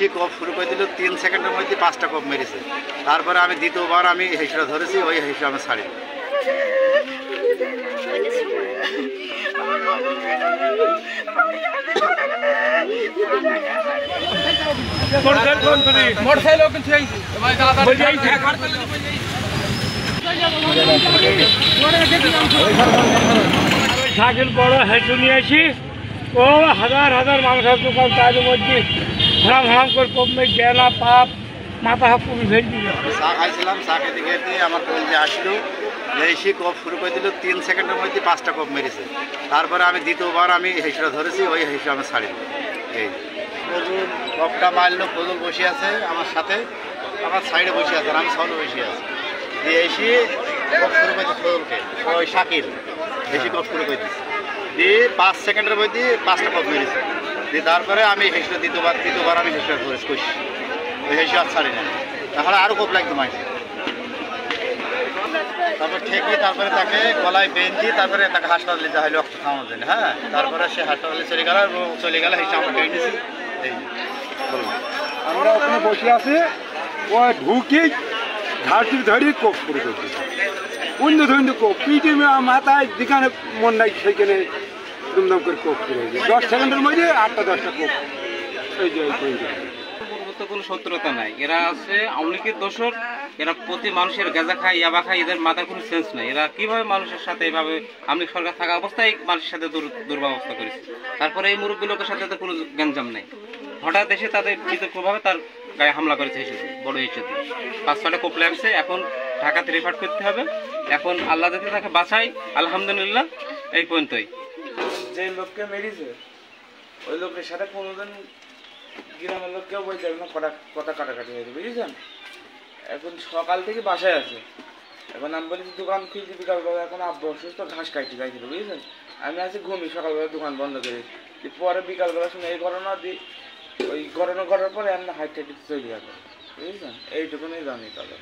এসে কপ শুরু করে দিল 3 সেকেন্ডের মধ্যে 5টা কপ মেরেছে। তারপরে আমি দ্বিতীয়বার আমি হেঁচড়া ধরেছি, ওই হেঁচড়া আমি ছাড়ি। সাইকেল বড় হেঁটে নিয়ে আসি, ও হাজার হাজার মানুষের দোকান, তার মধ্যে হারাম হারাম করে কমে গেলা পাপ মাথা হাত পুরো ভেঙে দিল। চা খাইছিলাম, চা খেতে খেতে আমার কলজে আসলো, এসে কপ শুরু করে দিল 3 সেকেন্ডের মধ্যে 5টা কপ মেরেছে। তারপরে আমি দ্বিতীয়বার আমি হেঁচড়া ধরেছি, ওই হেঁচড়া আমি ছাড়ি। এই ফজল কপটা মারলো, ফজল বসে আছে আমার সাথে, আমার সাইডে বসে আছে, আর আমি সামনে বসে আছি। দিয়ে এসে কপ শুরু করে দিচ্ছি ফজলকে, ওই শাকিল এসে কপ শুরু করে দিচ্ছি। দিয়ে 5 সেকেন্ডের মধ্যে 5টা কপ মেরেছে। দিয়ে তারপরে আমি হেঁচড়া দ্বিতীয়বার আমি হেঁচড়া ধরেছি, কষি ওই হেঁচড়া ছাড়ি না, তাহলে আরও কপ লাগতো মাইছে। তারপর ঠেকি, তারপরে তাকে গলায় বেঁধে তারপরে তাকে হাসপাতালে যা হয় রক্ত খাওয়ানোর জন্য। হ্যাঁ, তারপরে সে হাসপাতালে চলে গেল, হেসে আমরা বেরিয়ে নিয়েছি। এই আমরা ওখানে বসে আছি, ও ঢুকি ঘাটি ধরি কোপ করে করছি, অন্য ধরনের কোপ পিঠে মাথায় যেখানে মন নাই সেখানে দুমদম করে কোপ করে 10 সেকেন্ডের মধ্যে 8টা-10টা কোপ। এই যে কোনো শত্রুতা নাই, এরা আছে আওয়ামী লীগের দোসর। এরা প্রতি মানুষের গাঁজা খায়, ইয়াবা খায়, এদের মাথার কোনো সেন্স নাই। এরা কিভাবে মানুষের সাথে এইভাবে আওয়ামী লীগ সরকার থাকা অবস্থায় মানুষের সাথে দুর্ব্যবস্থা করেছে। তারপরে এই মুরব্বী লোকের সাথে তো কোনো গ্যাঞ্জাম নাই, হঠাৎ এসে তাদের বিতর্কভাবে তার গায়ে হামলা করেছে। হিসেবে বড় হিসেবে 5-6টা কোপ লাগছে, এখন ঢাকাতে রেফার করতে হবে। এখন আল্লাহ যাতে তাকে বাঁচাই, আলহামদুলিল্লাহ। এই পর্যন্তই। যে লোককে মেরেছে ওই লোকের সাথে কোনোদিন গ্রামের লোক কেউ বলতে না, কথা কাটাকাটি হয়েছে, বুঝেছেন। এখন সকাল থেকে বাসায় আছে, এখন আমি বলি দোকান খুলছি বিকালবেলা, এখন আব্বু অসুস্থ, ঘাস কাটতে যাইছিল, বুঝেছেন। আমি আছি ঘুমি, সকালবেলা দোকান বন্ধ করে, পরে বিকালবেলা শুনে এই ঘটনা দিই, ওই ঘটনা ঘটার পরে এমনি হাইট চলে গেল, বুঝেছেন। এইটুকুনই জানি তাদের।